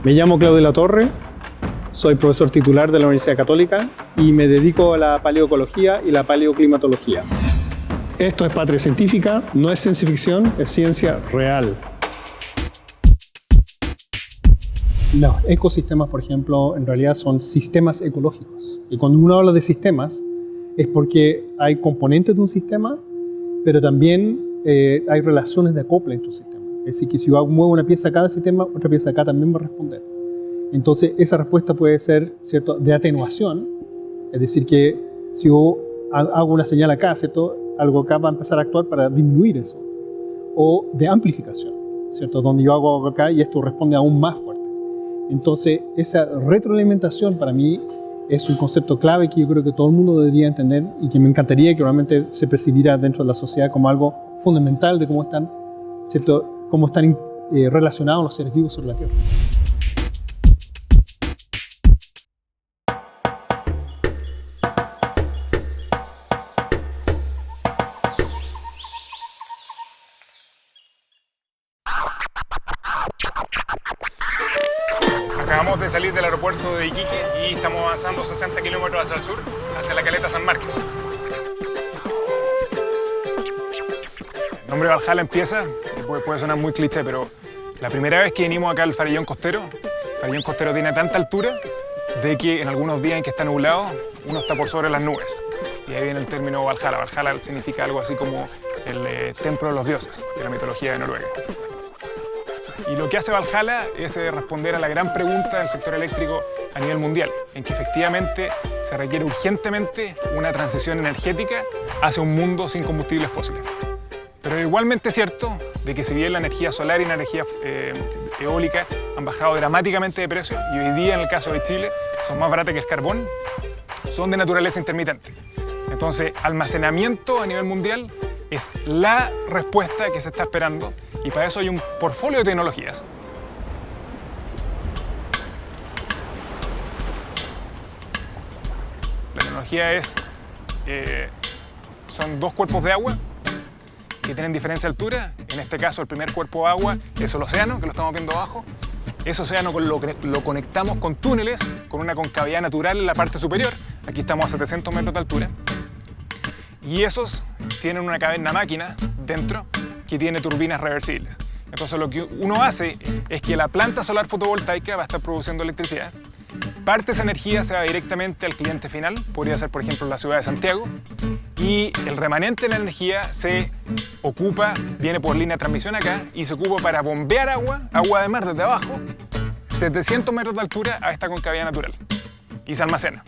Me llamo Claudio Latorre, soy profesor titular de la Universidad Católica y me dedico a la paleoecología y la paleoclimatología. Esto es Patria Científica, no es ciencia ficción, es ciencia real. Los ecosistemas, por ejemplo, en realidad son sistemas ecológicos. Y cuando uno habla de sistemas, es porque hay componentes de un sistema, pero también hay relaciones de acople entre un sistema. Es decir, que si yo muevo una pieza acá del sistema, otra pieza acá también va a responder. Entonces, esa respuesta puede ser, ¿cierto?, de atenuación. Es decir, que si yo hago una señal acá, ¿cierto?, algo acá va a empezar a actuar para disminuir eso. O de amplificación, ¿cierto?, donde yo hago algo acá y esto responde aún más fuerte. Entonces, esa retroalimentación para mí es un concepto clave que yo creo que todo el mundo debería entender y que me encantaría que realmente se percibiera dentro de la sociedad como algo fundamental de cómo están, ¿cierto?, cómo están relacionados los seres vivos sobre la Tierra. Acabamos de salir del aeropuerto de Iquique y estamos avanzando 60 kilómetros hacia el sur, hacia la caleta San Marcos. El nombre Valhalla empieza, puede sonar muy cliché, pero la primera vez que vinimos acá al farallón costero, el farallón costero tiene tanta altura de que en algunos días en que está nublado, uno está por sobre las nubes. Y ahí viene el término Valhalla. Valhalla significa algo así como el templo de los dioses de la mitología de Noruega. Y lo que hace Valhalla es responder a la gran pregunta del sector eléctrico a nivel mundial, en que efectivamente se requiere urgentemente una transición energética hacia un mundo sin combustibles fósiles. Pero es igualmente cierto de que si bien la energía solar y la energía eólica han bajado dramáticamente de precio y hoy día en el caso de Chile son más baratas que el carbón, son de naturaleza intermitente. Entonces, almacenamiento a nivel mundial es la respuesta que se está esperando y para eso hay un portfolio de tecnologías. La tecnología son dos cuerpos de agua que tienen diferencia de altura. En este caso, el primer cuerpo de agua es el océano, que lo estamos viendo abajo. Ese océano lo conectamos con túneles, con una concavidad natural en la parte superior. Aquí estamos a 700 metros de altura. Y esos tienen una caverna máquina dentro que tiene turbinas reversibles. Entonces lo que uno hace es que la planta solar fotovoltaica va a estar produciendo electricidad. Parte de esa energía se va directamente al cliente final, podría ser por ejemplo la ciudad de Santiago, y el remanente de la energía se ocupa, viene por línea de transmisión acá, y se ocupa para bombear agua de mar desde abajo, 700 metros de altura a esta concavidad natural, y se almacena.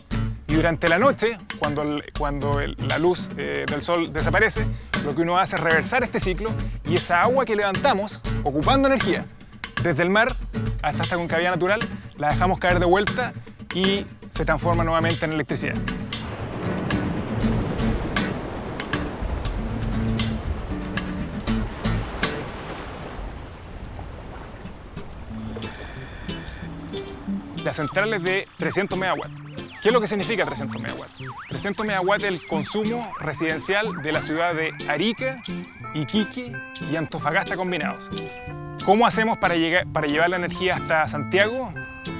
Y durante la noche, cuando la luz del sol desaparece, lo que uno hace es reversar este ciclo y esa agua que levantamos, ocupando energía desde el mar hasta esta concavidad natural, la dejamos caer de vuelta y se transforma nuevamente en electricidad. La central es de 300 megawatts. ¿Qué es lo que significa 300 megawatts? 300 megawatts es el consumo residencial de la ciudad de Arica, Iquique y Antofagasta combinados. ¿Cómo hacemos para llevar la energía hasta Santiago?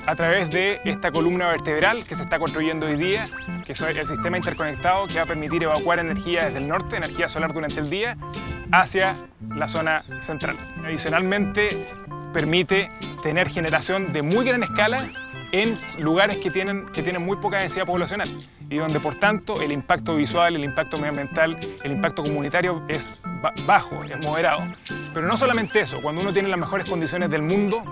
A través de esta columna vertebral que se está construyendo hoy día, que es el sistema interconectado que va a permitir evacuar energía desde el norte, energía solar durante el día, hacia la zona central. Adicionalmente, permite tener generación de muy gran escala en lugares que tienen muy poca densidad poblacional y donde por tanto el impacto visual, el impacto medioambiental, el impacto comunitario es bajo, es moderado. Pero no solamente eso, cuando uno tiene las mejores condiciones del mundo,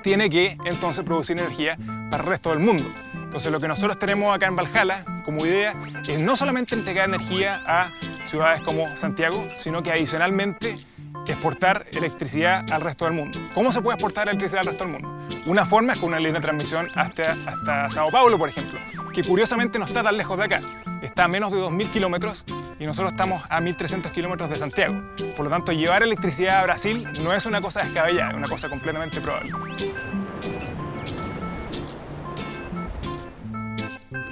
tiene que entonces producir energía para el resto del mundo. Entonces lo que nosotros tenemos acá en Valhalla como idea es no solamente entregar energía a ciudades como Santiago, sino que adicionalmente exportar electricidad al resto del mundo. ¿Cómo se puede exportar electricidad al resto del mundo? Una forma es con una línea de transmisión hasta Sao Paulo, por ejemplo, que curiosamente no está tan lejos de acá. Está a menos de 2.000 kilómetros y nosotros estamos a 1.300 kilómetros de Santiago. Por lo tanto, llevar electricidad a Brasil no es una cosa descabellada, es una cosa completamente probable.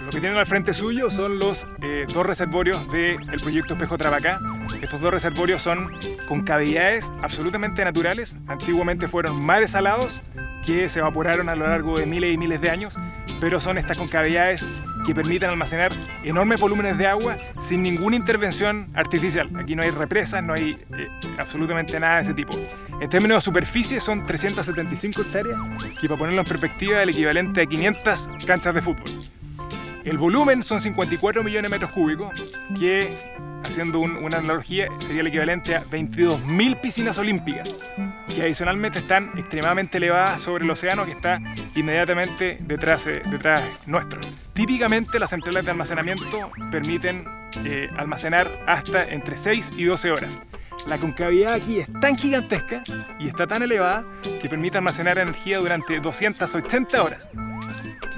Lo que tienen al frente suyo son los dos reservorios del proyecto Espejo Trabacá. Estos dos reservorios son con cavidades absolutamente naturales. Antiguamente fueron mares salados que se evaporaron a lo largo de miles y miles de años, pero son estas concavidades que permiten almacenar enormes volúmenes de agua sin ninguna intervención artificial. Aquí no hay represas, no hay absolutamente nada de ese tipo. En términos de superficie son 375 hectáreas, que para ponerlo en perspectiva es el equivalente a 500 canchas de fútbol. El volumen son 54 millones de metros cúbicos, que, haciendo una analogía, sería el equivalente a 22.000 piscinas olímpicas, que adicionalmente están extremadamente elevadas sobre el océano que está inmediatamente detrás nuestro. Típicamente las centrales de almacenamiento permiten almacenar hasta entre 6 y 12 horas. La concavidad aquí es tan gigantesca y está tan elevada que permite almacenar energía durante 280 horas.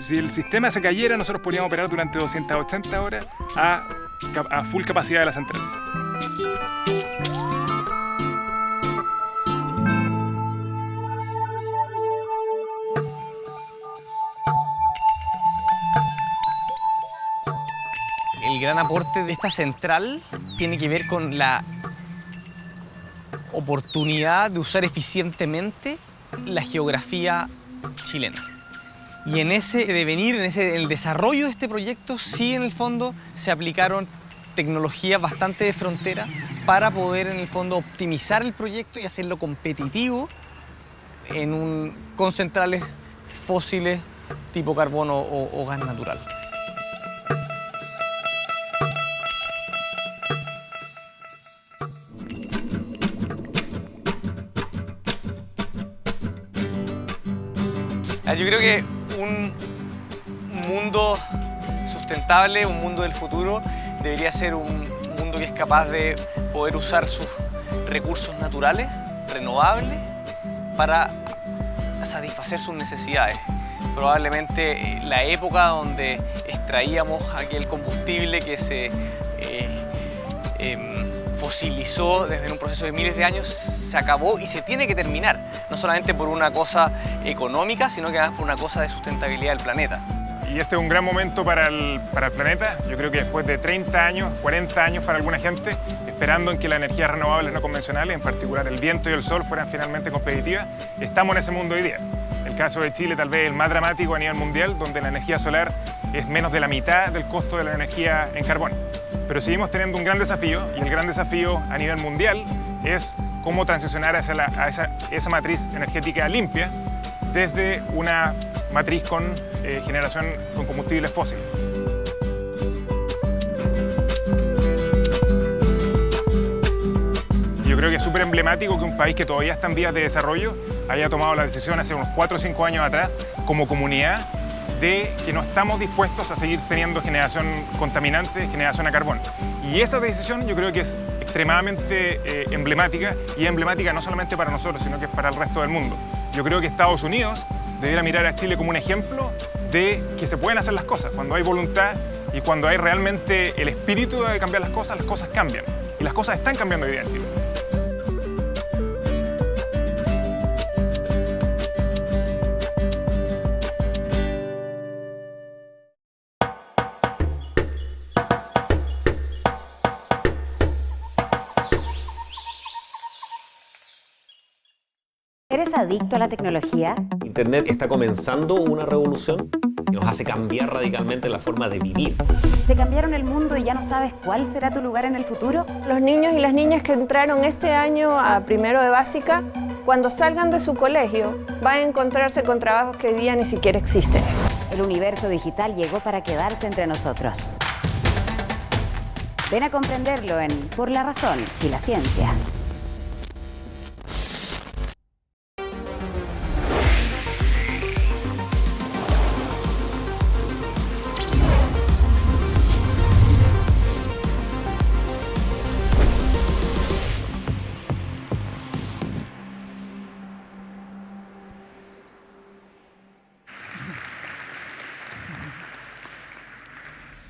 Si el sistema se cayera, nosotros podríamos operar durante 280 horas a full capacidad de la central. El gran aporte de esta central tiene que ver con la oportunidad de usar eficientemente la geografía chilena. Y en ese devenir, en el desarrollo de este proyecto, sí en el fondo se aplicaron tecnologías bastante de frontera para poder en el fondo optimizar el proyecto y hacerlo competitivo con centrales fósiles tipo carbono o gas natural. Yo creo que un mundo sustentable, un mundo del futuro, debería ser un mundo que es capaz de poder usar sus recursos naturales, renovables, para satisfacer sus necesidades. Probablemente la época donde extraíamos aquel combustible que se fosilizó desde un proceso de miles de años se acabó y se tiene que terminar, no solamente por una cosa económica, sino que además por una cosa de sustentabilidad del planeta. Y este es un gran momento para el planeta. Yo creo que después de 30 años, 40 años para alguna gente, esperando en que las energías renovables no convencionales, en particular el viento y el sol, fueran finalmente competitivas, estamos en ese mundo hoy día. El caso de Chile tal vez el más dramático a nivel mundial, donde la energía solar es menos de la mitad del costo de la energía en carbón. Pero seguimos teniendo un gran desafío, y el gran desafío a nivel mundial es cómo transicionar a esa matriz energética limpia desde una matriz con generación con combustibles fósiles. Yo creo que es súper emblemático que un país que todavía está en vías de desarrollo haya tomado la decisión hace unos 4 o 5 años atrás, como comunidad, de que no estamos dispuestos a seguir teniendo generación contaminante, generación a carbón. Y esa decisión yo creo que es extremadamente emblemática, y es emblemática no solamente para nosotros, sino que es para el resto del mundo. Yo creo que Estados Unidos debería mirar a Chile como un ejemplo de que se pueden hacer las cosas. Cuando hay voluntad y cuando hay realmente el espíritu de cambiar las cosas cambian. Y las cosas están cambiando hoy día en Chile. ¿Eres adicto a la tecnología? Internet está comenzando una revolución que nos hace cambiar radicalmente la forma de vivir. ¿Te cambiaron el mundo y ya no sabes cuál será tu lugar en el futuro? Los niños y las niñas que entraron este año a primero de básica, cuando salgan de su colegio, van a encontrarse con trabajos que hoy día ni siquiera existen. El universo digital llegó para quedarse entre nosotros. Ven a comprenderlo en Por la Razón y la Ciencia.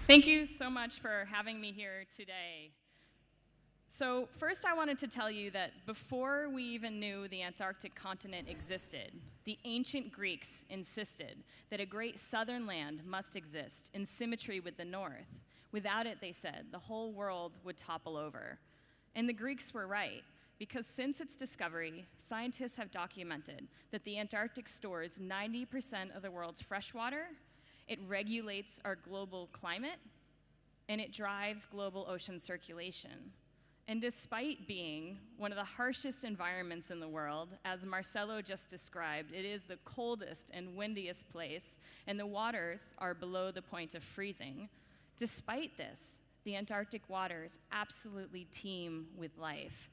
Thank you so much for having me here today. So first I wanted to tell you that before we even knew the Antarctic continent existed, the ancient Greeks insisted that a great southern land must exist in symmetry with the north. Without it, they said, the whole world would topple over. And the Greeks were right. because since its discovery, scientists have documented that the Antarctic stores 90% of the world's fresh water, it regulates our global climate, and it drives global ocean circulation. And despite being one of the harshest environments in the world, as Marcelo just described, it is the coldest and windiest place, and the waters are below the point of freezing. Despite this, the Antarctic waters absolutely teem with life.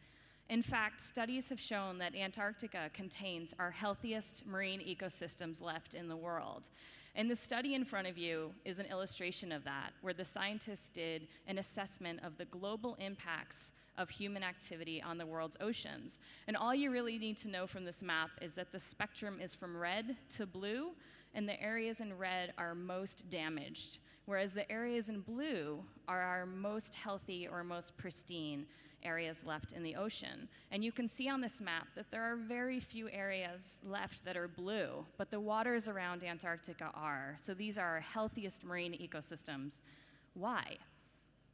In fact, studies have shown that Antarctica contains our healthiest marine ecosystems left in the world. And the study in front of you is an illustration of that, where the scientists did an assessment of the global impacts of human activity on the world's oceans. And all you really need to know from this map is that the spectrum is from red to blue, and the areas in red are most damaged, whereas the areas in blue are our most healthy or most pristine areas left in the ocean. And you can see on this map that there are very few areas left that are blue, but the waters around Antarctica are. So these are our healthiest marine ecosystems. Why?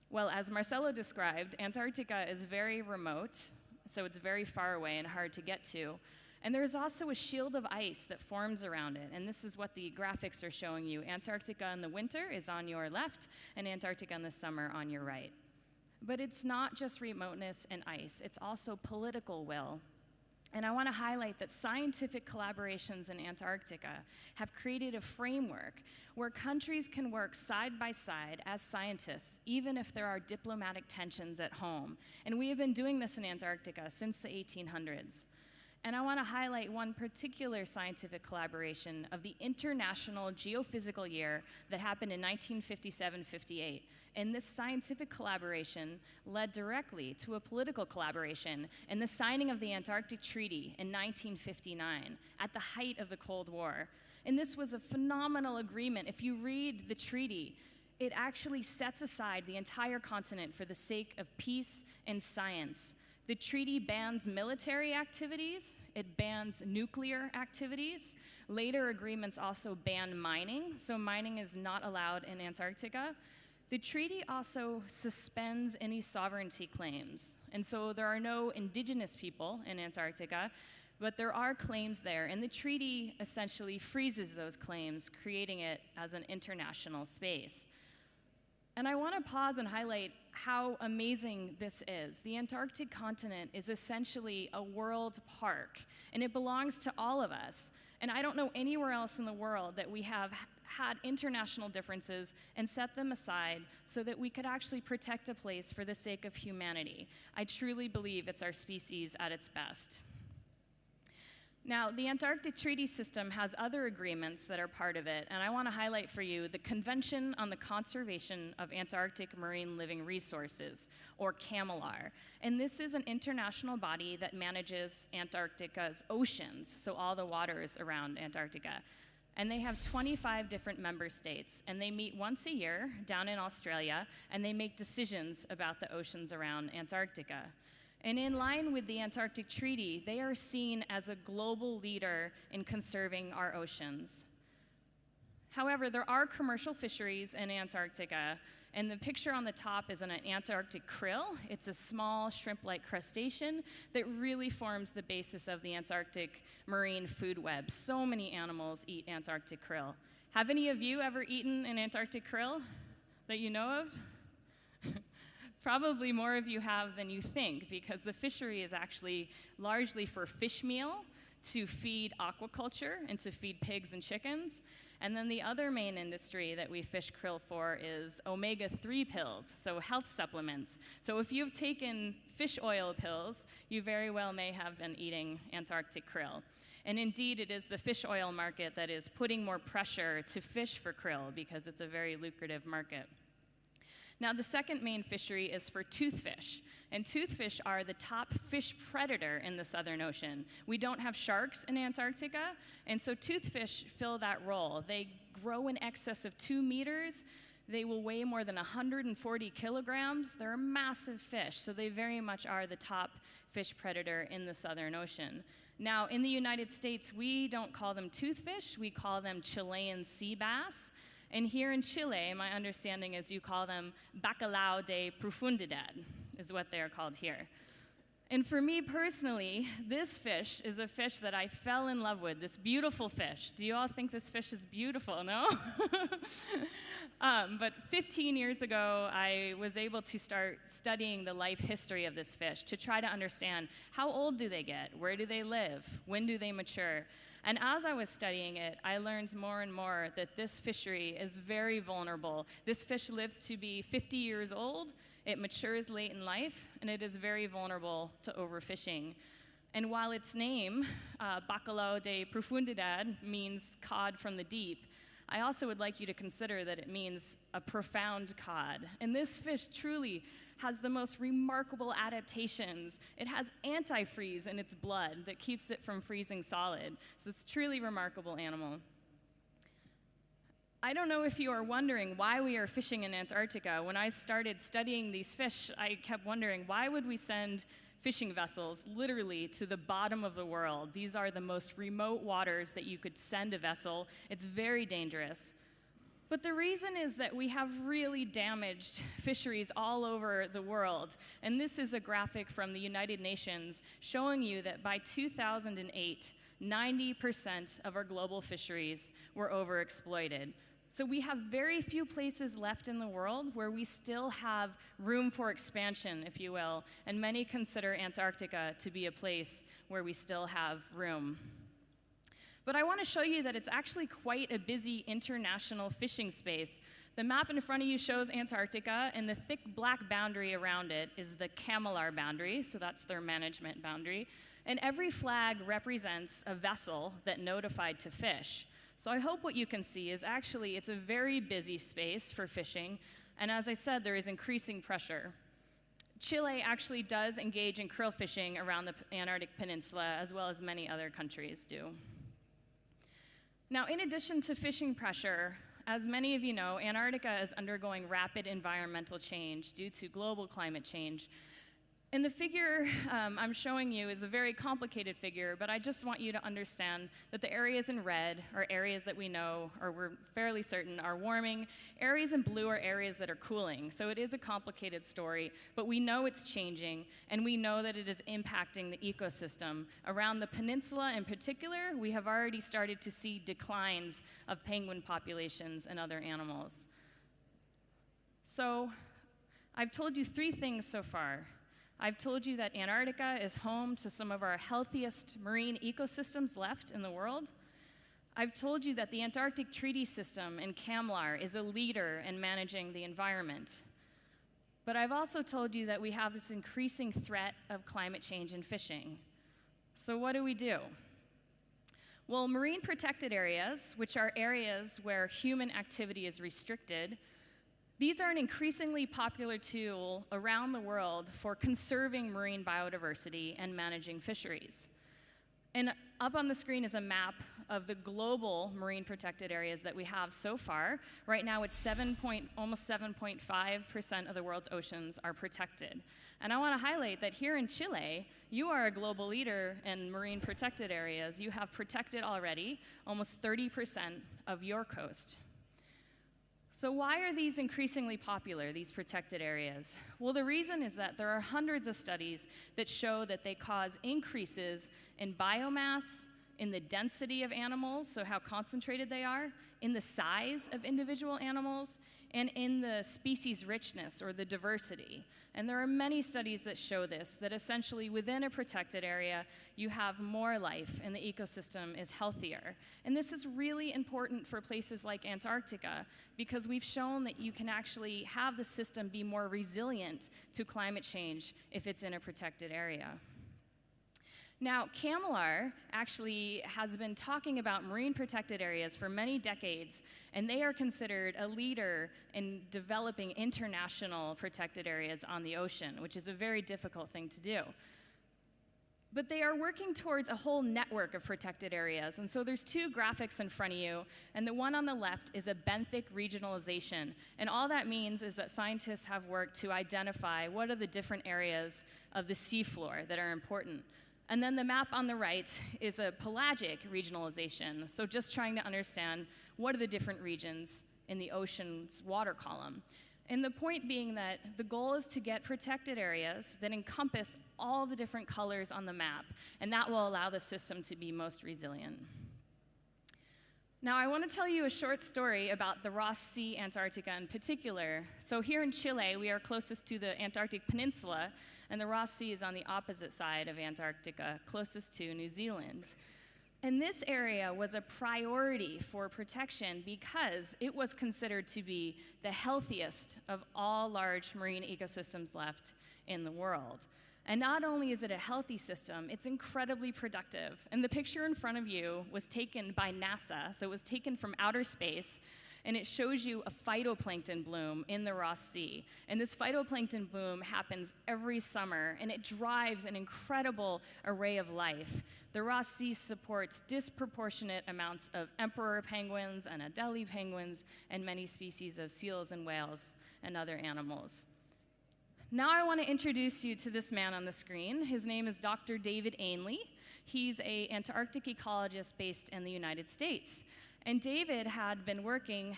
Well, as Marcelo described, Antarctica is very remote, so it's very far away and hard to get to. And there's also a shield of ice that forms around it, and this is what the graphics are showing you. Antarctica in the winter is on your left, and Antarctica in the summer on your right. But it's not just remoteness and ice, it's also political will. And I want to highlight that scientific collaborations in Antarctica have created a framework where countries can work side by side as scientists, even if there are diplomatic tensions at home. And we have been doing this in Antarctica since the 1800s. And I want to highlight one particular scientific collaboration of the International Geophysical Year that happened in 1957-58. And this scientific collaboration led directly to a political collaboration and the signing of the Antarctic Treaty in 1959 at the height of the Cold War. And this was a phenomenal agreement. If you read the treaty, it actually sets aside the entire continent for the sake of peace and science. The treaty bans military activities, it bans nuclear activities. Later agreements also ban mining, so mining is not allowed in Antarctica. The treaty also suspends any sovereignty claims, and so there are no indigenous people in Antarctica, but there are claims there, and the treaty essentially freezes those claims, creating it as an international space. And I want to pause and highlight how amazing this is. The Antarctic continent is essentially a world park, and it belongs to all of us. And I don't know anywhere else in the world that we have had international differences and set them aside so that we could actually protect a place for the sake of humanity. I truly believe it's our species at its best. Now, the Antarctic Treaty System has other agreements that are part of it, and I want to highlight for you the Convention on the Conservation of Antarctic Marine Living Resources, or CAMLR. And this is an international body that manages Antarctica's oceans, so all the waters around Antarctica. And they have 25 different member states, and they meet once a year down in Australia, and they make decisions about the oceans around Antarctica. And in line with the Antarctic Treaty, they are seen as a global leader in conserving our oceans. However, there are commercial fisheries in Antarctica, and the picture on the top is an Antarctic krill. It's a small shrimp-like crustacean that really forms the basis of the Antarctic marine food web. So many animals eat Antarctic krill. Have any of you ever eaten an Antarctic krill that you know of? Probably more of you have than you think, because the fishery is actually largely for fish meal, to feed aquaculture, and to feed pigs and chickens. And then the other main industry that we fish krill for is omega-3 pills, so health supplements. So if you've taken fish oil pills, you very well may have been eating Antarctic krill. And indeed, it is the fish oil market that is putting more pressure to fish for krill because it's a very lucrative market. Now, the second main fishery is for toothfish, and toothfish are the top fish predator in the Southern Ocean. We don't have sharks in Antarctica, and so toothfish fill that role. They grow in excess of 2 meters. They will weigh more than 140 kilograms. They're a massive fish, so they very much are the top fish predator in the Southern Ocean. Now, in the United States, we don't call them toothfish, we call them Chilean sea bass. And here in Chile, my understanding is you call them bacalao de profundidad, is what they are called here. And for me personally, this fish is a fish that I fell in love with, this beautiful fish. Do you all think this fish is beautiful, no? But 15 years ago, I was able to start studying the life history of this fish to try to understand how old do they get, where do they live, when do they mature. And as I was studying it, I learned more and more that this fishery is very vulnerable. This fish lives to be 50 years old. It matures late in life, and it is very vulnerable to overfishing. And while its name, Bacalao de Profundidad, means cod from the deep, I also would like you to consider that it means a profound cod. And this fish truly has the most remarkable adaptations. It has antifreeze in its blood that keeps it from freezing solid. So it's a truly remarkable animal. I don't know if you are wondering why we are fishing in Antarctica. When I started studying these fish, I kept wondering, why would we send fishing vessels literally to the bottom of the world? These are the most remote waters that you could send a vessel. It's very dangerous. But the reason is that we have really damaged fisheries all over the world. And this is a graphic from the United Nations showing you that by 2008, 90% of our global fisheries were overexploited. So we have very few places left in the world where we still have room for expansion, if you will, and many consider Antarctica to be a place where we still have room. But I want to show you that it's actually quite a busy international fishing space. The map in front of you shows Antarctica, and the thick black boundary around it is the CAMLR boundary, so that's their management boundary. And every flag represents a vessel that notified to fish. So I hope what you can see is actually it's a very busy space for fishing, and as I said, there is increasing pressure. Chile actually does engage in krill fishing around the Antarctic Peninsula, as well as many other countries do. Now, in addition to fishing pressure, as many of you know, Antarctica is undergoing rapid environmental change due to global climate change. And the figure I'm showing you is a very complicated figure, but I just want you to understand that the areas in red are areas that we know, or we're fairly certain, are warming. Areas in blue are areas that are cooling. So it is a complicated story, but we know it's changing, and we know that it is impacting the ecosystem. Around the peninsula in particular, we have already started to see declines of penguin populations and other animals. So I've told you three things so far. I've told you that Antarctica is home to some of our healthiest marine ecosystems left in the world. I've told you that the Antarctic Treaty System in CAMLR is a leader in managing the environment. But I've also told you that we have this increasing threat of climate change in fishing. So what do we do? Well, marine protected areas, which are areas where human activity is restricted, these are an increasingly popular tool around the world for conserving marine biodiversity and managing fisheries. And up on the screen is a map of the global marine protected areas that we have so far. Right now, it's almost 7.5% of the world's oceans are protected. And I want to highlight that here in Chile, you are a global leader in marine protected areas. You have protected already almost 30% of your coast. So why are these increasingly popular, these protected areas? Well, the reason is that there are hundreds of studies that show that they cause increases in biomass, in the density of animals, so how concentrated they are, in the size of individual animals, and in the species richness or the diversity. And there are many studies that show this, that essentially within a protected area, you have more life and the ecosystem is healthier. And this is really important for places like Antarctica because we've shown that you can actually have the system be more resilient to climate change if it's in a protected area. Now, CAMLR actually has been talking about marine protected areas for many decades, and they are considered a leader in developing international protected areas on the ocean, which is a very difficult thing to do. But they are working towards a whole network of protected areas, and so there's two graphics in front of you, and the one on the left is a benthic regionalization, and all that means is that scientists have worked to identify what are the different areas of the seafloor that are important. And then the map on the right is a pelagic regionalization, so just trying to understand what are the different regions in the ocean's water column. And the point being that the goal is to get protected areas that encompass all the different colors on the map, and that will allow the system to be most resilient. Now, I want to tell you a short story about the Ross Sea Antarctica in particular. So here in Chile, we are closest to the Antarctic Peninsula, and the Ross Sea is on the opposite side of Antarctica, closest to New Zealand. And this area was a priority for protection because it was considered to be the healthiest of all large marine ecosystems left in the world. And not only is it a healthy system, it's incredibly productive. And the picture in front of you was taken by NASA, so it was taken from outer space, and it shows you a phytoplankton bloom in the Ross Sea. And this phytoplankton bloom happens every summer, and it drives an incredible array of life. The Ross Sea supports disproportionate amounts of emperor penguins and Adelie penguins and many species of seals and whales and other animals. Now I want to introduce you to this man on the screen. His name is Dr. David Ainley. He's an Antarctic ecologist based in the United States. And David has been working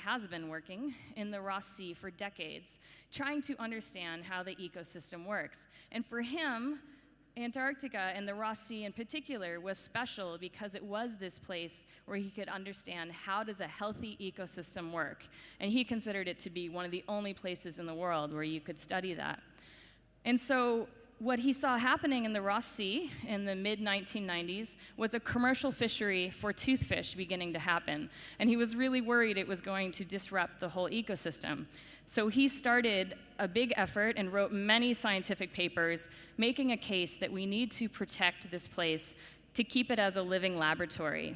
in the Ross Sea for decades, trying to understand how the ecosystem works. And for him, Antarctica and the Ross Sea in particular was special because it was this place where he could understand how does a healthy ecosystem work. And he considered it to be one of the only places in the world where you could study that. And so what he saw happening in the Ross Sea in the mid-1990s was a commercial fishery for toothfish beginning to happen. And he was really worried it was going to disrupt the whole ecosystem. So he started a big effort and wrote many scientific papers making a case that we need to protect this place to keep it as a living laboratory.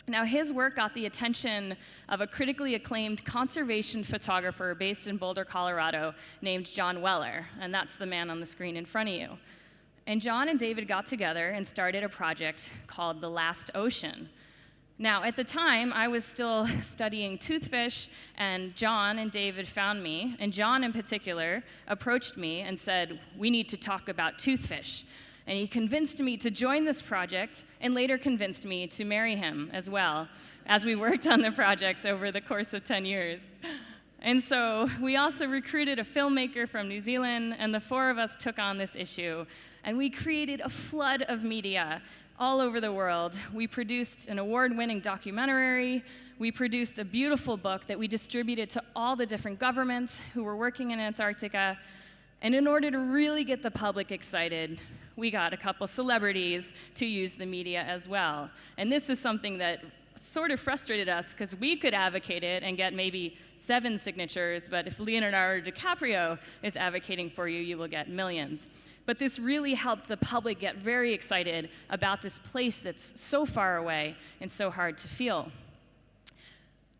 Now, his work got the attention of a critically acclaimed conservation photographer based in Boulder, Colorado, named John Weller, and that's the man on the screen in front of you. And John and David got together and started a project called The Last Ocean. Now, at the time, I was still studying toothfish, and John and David found me, and John in particular approached me and said, "We need to talk about toothfish." And he convinced me to join this project and later convinced me to marry him as well, as we worked on the project over the course of 10 years. And so we also recruited a filmmaker from New Zealand, and the four of us took on this issue. And we created a flood of media all over the world. We produced an award-winning documentary. We produced a beautiful book that we distributed to all the different governments who were working in Antarctica. And in order to really get the public excited, we got a couple celebrities to use the media as well. And this is something that sort of frustrated us because we could advocate it and get maybe 7 signatures, but if Leonardo DiCaprio is advocating for you, you will get millions. But this really helped the public get very excited about this place that's so far away and so hard to feel.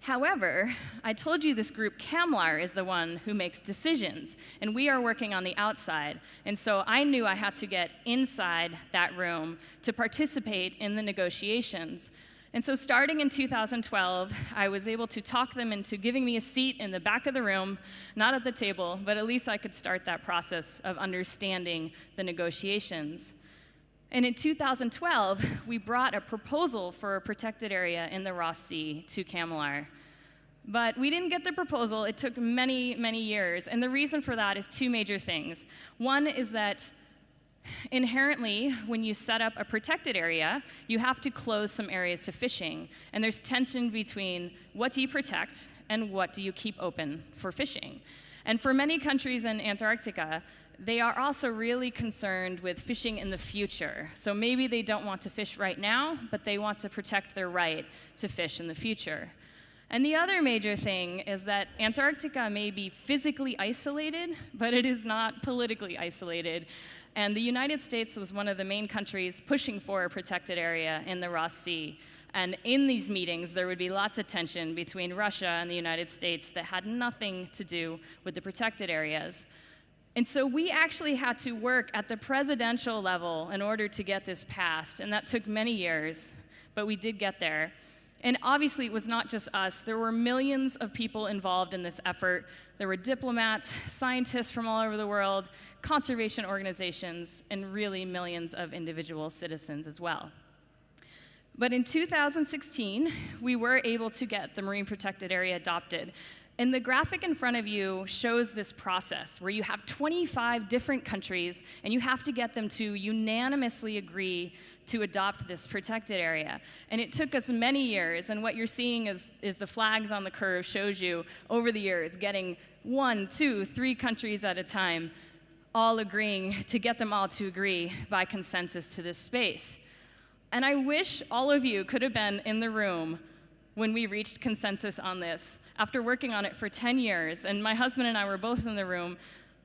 However, I told you this group, CAMLAR, is the one who makes decisions, and we are working on the outside. And so I knew I had to get inside that room to participate in the negotiations. And so starting in 2012, I was able to talk them into giving me a seat in the back of the room, not at the table, but at least I could start that process of understanding the negotiations. And in 2012, we brought a proposal for a protected area in the Ross Sea to CAMLAR. But we didn't get the proposal. It took many, many years. And the reason for that is 2 major things. One is that inherently, when you set up a protected area, you have to close some areas to fishing. And there's tension between what do you protect and what do you keep open for fishing. And for many countries in Antarctica, they are also really concerned with fishing in the future. So maybe they don't want to fish right now, but they want to protect their right to fish in the future. And the other major thing is that Antarctica may be physically isolated, but it is not politically isolated. And the United States was one of the main countries pushing for a protected area in the Ross Sea. And in these meetings, there would be lots of tension between Russia and the United States that had nothing to do with the protected areas. And so we actually had to work at the presidential level in order to get this passed, and that took many years, but we did get there. And obviously, it was not just us. There were millions of people involved in this effort. There were diplomats, scientists from all over the world, conservation organizations, and really millions of individual citizens as well. But in 2016, we were able to get the Marine Protected Area adopted. And the graphic in front of you shows this process where you have 25 different countries and you have to get them to unanimously agree to adopt this protected area. And it took us many years, and what you're seeing is the flags on the curve shows you over the years getting 1, 2, 3 countries at a time all agreeing to get them all to agree by consensus to this space. And I wish all of you could have been in the room when we reached consensus on this, after working on it for 10 years, and my husband and I were both in the room,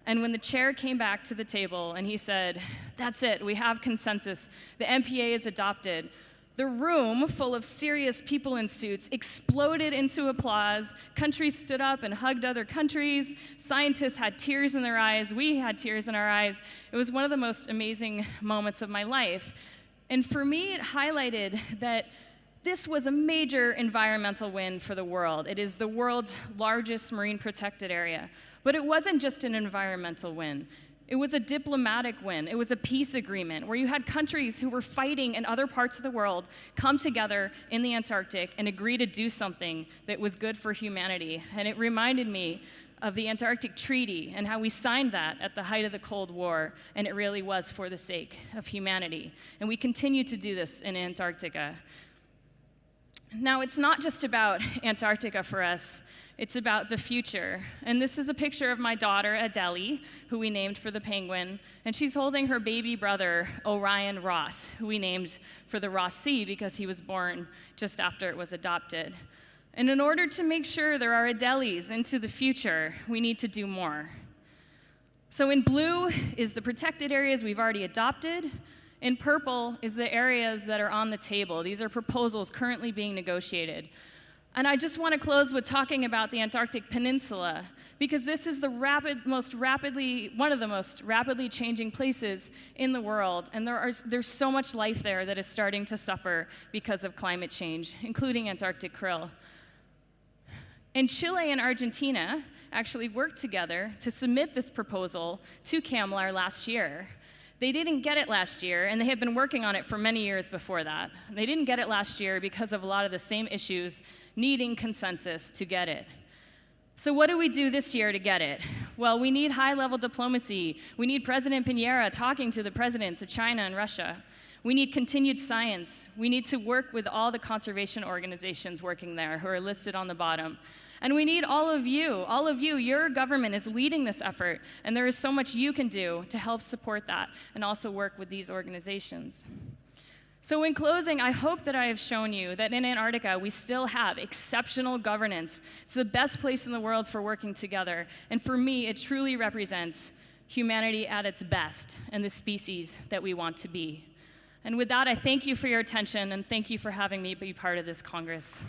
and when the chair came back to the table and he said, "That's it, we have consensus, the MPA is adopted," the room, full of serious people in suits, exploded into applause. Countries stood up and hugged other countries. Scientists had tears in their eyes. We had tears in our eyes. It was one of the most amazing moments of my life. And for me, it highlighted that this was a major environmental win for the world. It is the world's largest marine protected area. But it wasn't just an environmental win. It was a diplomatic win. It was a peace agreement where you had countries who were fighting in other parts of the world come together in the Antarctic and agree to do something that was good for humanity. And it reminded me of the Antarctic Treaty and how we signed that at the height of the Cold War, and it really was for the sake of humanity. And we continue to do this in Antarctica. Now, it's not just about Antarctica for us, it's about the future. And this is a picture of my daughter, Adele, who we named for the penguin, and she's holding her baby brother, Orion Ross, who we named for the Ross Sea because he was born just after it was adopted. And in order to make sure there are Adeles into the future, we need to do more. So in blue is the protected areas we've already adopted. In purple is the areas that are on the table. These are proposals currently being negotiated. And I just want to close with talking about the Antarctic Peninsula, because this is one of the most rapidly changing places in the world, and there's so much life there that is starting to suffer because of climate change, including Antarctic krill. And Chile and Argentina actually worked together to submit this proposal to CAMLR last year. They didn't get it last year, and they had been working on it for many years before that. They didn't get it last year because of a lot of the same issues needing consensus to get it. So what do we do this year to get it? Well, we need high-level diplomacy. We need President Piñera talking to the presidents of China and Russia. We need continued science. We need to work with all the conservation organizations working there who are listed on the bottom. And we need all of you. All of you, your government is leading this effort, and there is so much you can do to help support that and also work with these organizations. So in closing, I hope that I have shown you that in Antarctica, we still have exceptional governance. It's the best place in the world for working together. And for me, it truly represents humanity at its best and the species that we want to be. And with that, I thank you for your attention, and thank you for having me be part of this Congress.